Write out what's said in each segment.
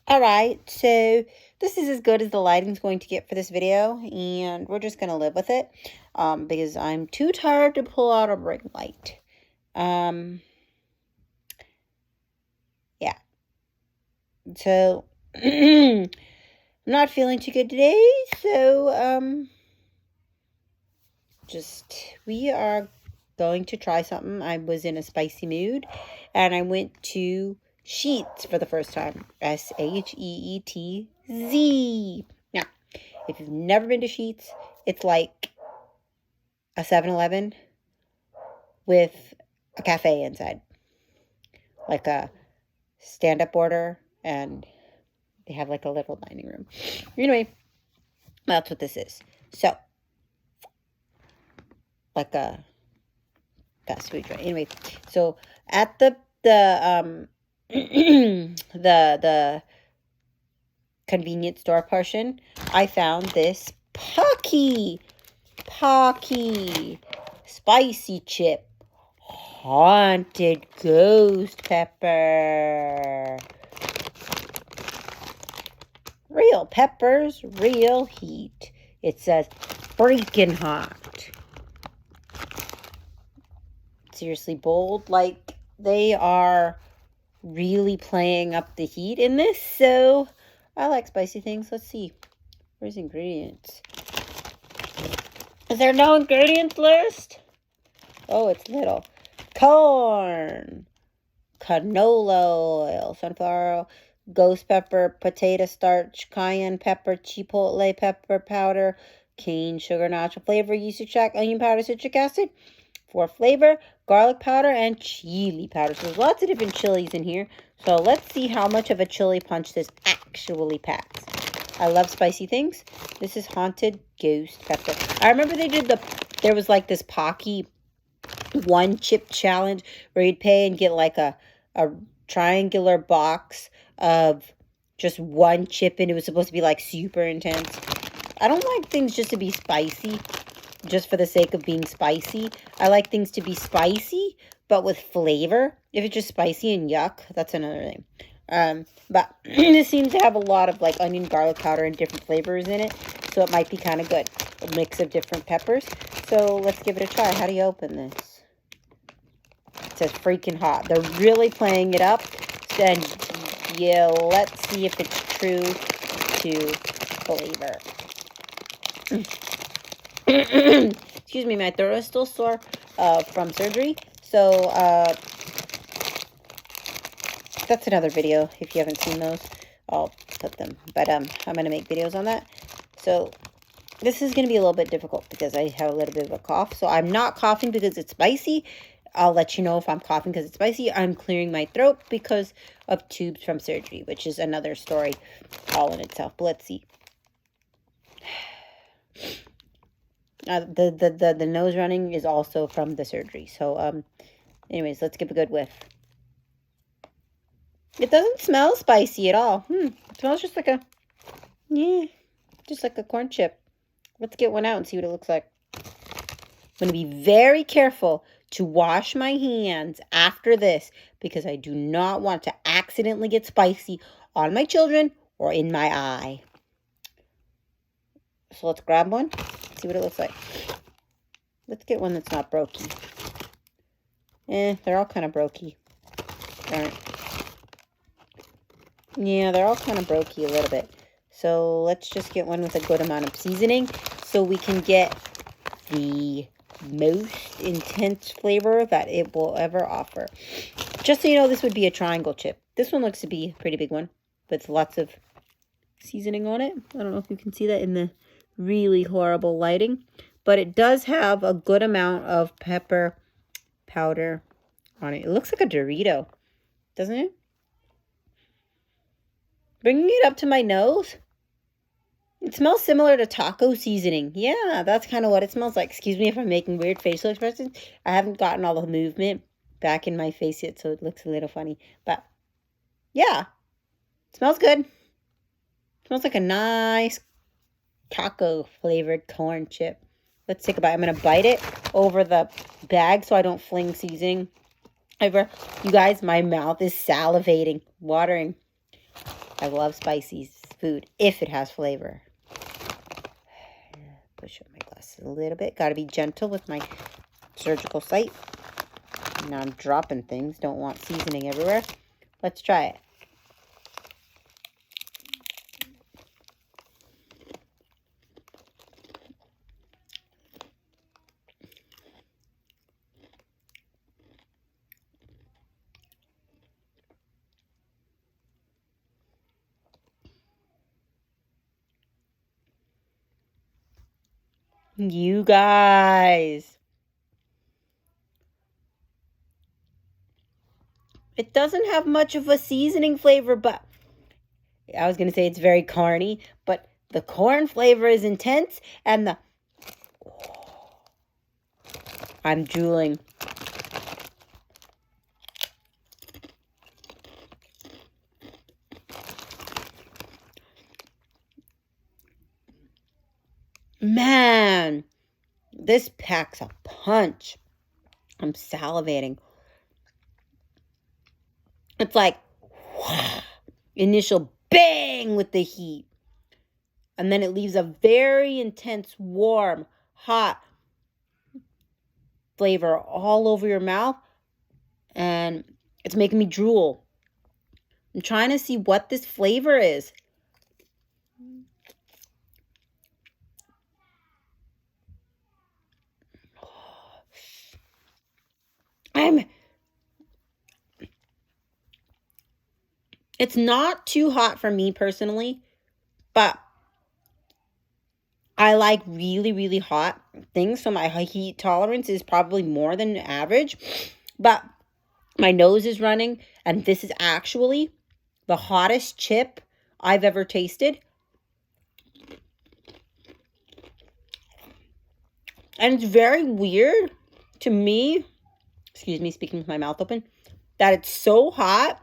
All right, so this is as good as the lighting's going to get for this video, and we're just going to live with it because I'm too tired to pull out a ring light. Yeah. So, I'm not feeling too good today, so, we are going to try something. I was in a spicy mood, and I went to Sheetz for the first time. Sheetz. Now, if you've never been to Sheetz, it's like a 7-Eleven with a cafe inside. Like a stand-up order, and they have like a little dining room. Anyway, that's what this is. So, like a fast food joint. Anyway, so at the the convenience store portion, I found this Paqui spicy chip haunted ghost pepper. Real peppers, real heat. It says freaking hot. Seriously bold. Like, they are really playing up the heat in this. So, I like spicy things. Let's see. Where's ingredients? Is there no ingredients list? Oh, it's little. Corn. Canola oil. Sunflower oil. Ghost pepper. Potato starch. Cayenne pepper. Chipotle pepper powder. Cane sugar, natural flavor. Yeast extract. Onion powder. Citric acid. For flavor, garlic powder, and chili powder. So there's lots of different chilies in here. So let's see how much of a chili punch this actually packs. I love spicy things. This is haunted ghost pepper. I remember there was like this Paqui one chip challenge where you'd pay and get like a triangular box of just one chip, and it was supposed to be like super intense. I don't like things just to be spicy, just for the sake of being spicy. I like things to be spicy, but with flavor. If it's just spicy and yuck, that's another thing. But this seems to have a lot of like onion, garlic powder, and different flavors in it, so it might be kind of good. A mix of different peppers. So let's give it a try. How do you open this? It says freaking hot. They're really playing it up. And yeah, let's see if it's true to flavor. Excuse me, my throat is still sore from surgery. So, that's another video. If you haven't seen those, I'll put them. But I'm going to make videos on that. So, this is going to be a little bit difficult because I have a little bit of a cough. So, I'm not coughing because it's spicy. I'll let you know if I'm coughing because it's spicy. I'm clearing my throat because of tubes from surgery, which is another story all in itself. But let's see. The nose running is also from the surgery. So, anyways, let's give a good whiff. It doesn't smell spicy at all. It smells just like just like a corn chip. Let's get one out and see what it looks like. I'm going to be very careful to wash my hands after this because I do not want to accidentally get spicy on my children or in my eye. So let's grab one, see what it looks like. Let's get one that's not brokey. They're all kind of brokey. Yeah, they're all kind of brokey a little bit. So let's just get one with a good amount of seasoning so we can get the most intense flavor that it will ever offer. Just so you know, this would be a triangle chip. This one looks to be a pretty big one with lots of seasoning on it. I don't know if you can see that in the really horrible lighting, but it does have a good amount of pepper powder on it. It looks like a Dorito, doesn't it? Bringing it up to my nose, it smells similar to taco seasoning. Yeah, that's kind of what it smells like. Excuse me if I'm making weird facial expressions. I haven't gotten all the movement back in my face yet, so it looks a little funny. But, yeah, it smells good. It smells like a nice taco-flavored corn chip. Let's take a bite. I'm going to bite it over the bag so I don't fling seasoning over. You guys, my mouth is salivating, watering. I love spicy food if it has flavor. Push up my glasses a little bit. Got to be gentle with my surgical site. Now I'm dropping things. Don't want seasoning everywhere. Let's try it. You guys. It doesn't have much of a seasoning flavor, but I was going to say it's very carny, but the corn flavor is intense and the... I'm drooling. Man, this packs a punch. I'm salivating. It's like initial bang with the heat. And then it leaves a very intense, warm, hot flavor all over your mouth. And it's making me drool. I'm trying to see what this flavor is. It's not too hot for me personally, but I like really, really hot things. So my heat tolerance is probably more than average, but my nose is running, and this is actually the hottest chip I've ever tasted. And it's very weird to me, excuse me, speaking with my mouth open, that it's so hot,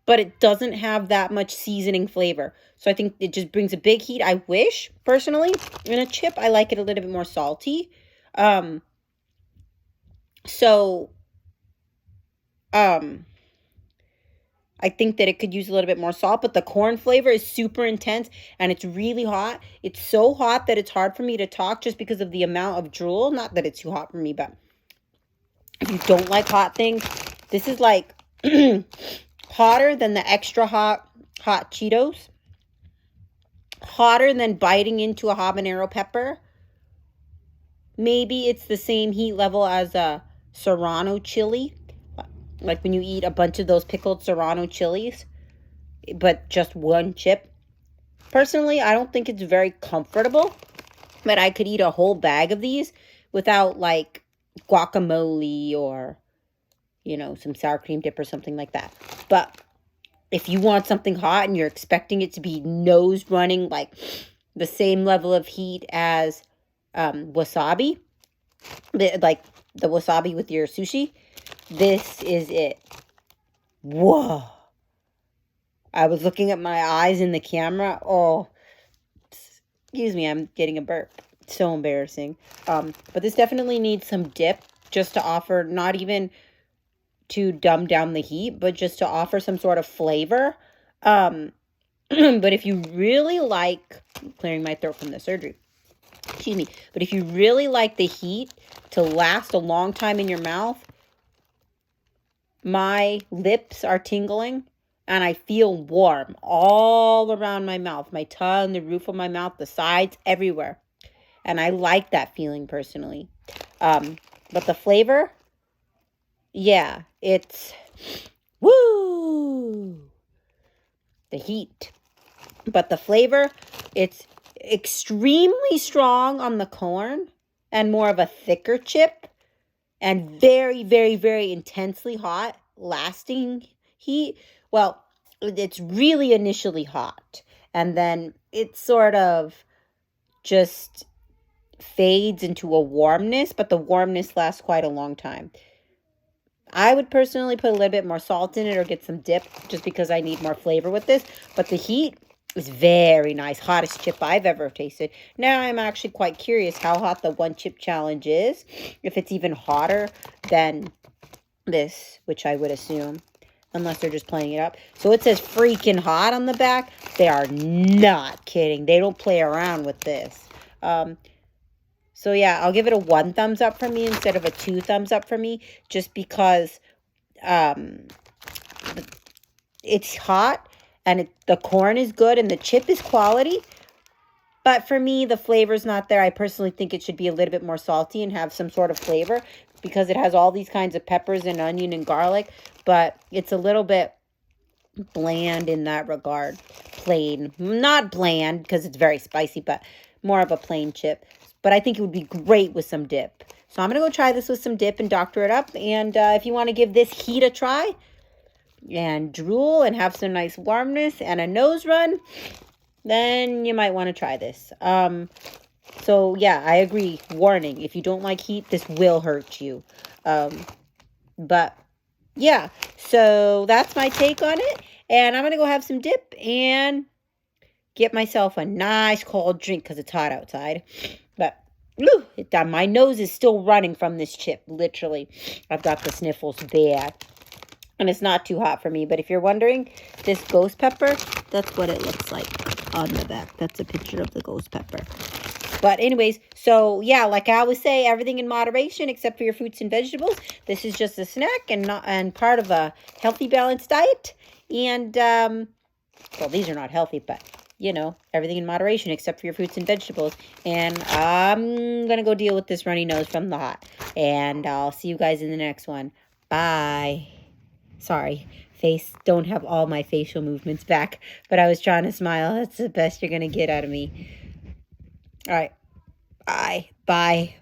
but it doesn't have that much seasoning flavor. So I think it just brings a big heat. I wish, personally, in a chip, I like it a little bit more salty. I think that it could use a little bit more salt, but the corn flavor is super intense, and it's really hot. It's so hot that it's hard for me to talk just because of the amount of drool. Not that it's too hot for me, but if you don't like hot things, this is like hotter than the extra hot Cheetos. Hotter than biting into a habanero pepper. Maybe it's the same heat level as a Serrano chili. Like when you eat a bunch of those pickled Serrano chilies, but just one chip. Personally, I don't think it's very comfortable, but I could eat a whole bag of these without like guacamole or, you know, some sour cream dip or something like that. But if you want something hot and you're expecting it to be nose running, like the same level of heat as wasabi, like the wasabi with your sushi, this is it. Whoa. I was looking at my eyes in the camera. Oh, excuse me, I'm getting a burp. It's so embarrassing. But this definitely needs some dip just to offer, not even to dumb down the heat, but just to offer some sort of flavor. But if you really like, clearing my throat from the surgery, excuse me, but if you really like the heat to last a long time in your mouth, my lips are tingling and I feel warm all around my mouth, my tongue, the roof of my mouth, the sides, everywhere. And I like that feeling personally. But the flavor, yeah, it's woo, the heat. But the flavor, it's extremely strong on the corn and more of a thicker chip and very, very, very intensely hot, lasting heat. Well, it's really initially hot and then it sort of just fades into a warmness, but the warmness lasts quite a long time. I would personally put a little bit more salt in it or get some dip just because I need more flavor with this. But the heat is very nice. Hottest chip I've ever tasted. Now I'm actually quite curious how hot the one chip challenge is. If it's even hotter than this, which I would assume. unless they're just playing it up. So it says freaking hot on the back. They are not kidding. They don't play around with this. So yeah, I'll give it a 1 thumbs up for me instead of a 2 thumbs up for me, just because it's hot and the corn is good and the chip is quality. But for me, the flavor's not there. I personally think it should be a little bit more salty and have some sort of flavor because it has all these kinds of peppers and onion and garlic. But it's a little bit bland in that regard. Plain. Not bland because it's very spicy, but more of a plain chip. But I think it would be great with some dip. So I'm going to go try this with some dip and doctor it up. And if you want to give this heat a try and drool and have some nice warmness and a nose run, then you might want to try this. So yeah, I agree. Warning, if you don't like heat, this will hurt you. But yeah, so that's my take on it. And I'm going to go have some dip and get myself a nice cold drink because it's hot outside. But my nose is still running from this chip, literally. I've got the sniffles bad. And it's not too hot for me. But if you're wondering, this ghost pepper, that's what it looks like on the back. That's a picture of the ghost pepper. But anyways, so yeah, like I always say, everything in moderation except for your fruits and vegetables. This is just a snack and part of a healthy, balanced diet. And, well, these are not healthy, but, you know, everything in moderation except for your fruits and vegetables. And I'm going to go deal with this runny nose from the hot. And I'll see you guys in the next one. Bye. Sorry, don't have all my facial movements back, but I was trying to smile. That's the best you're going to get out of me. All right. Bye. Bye.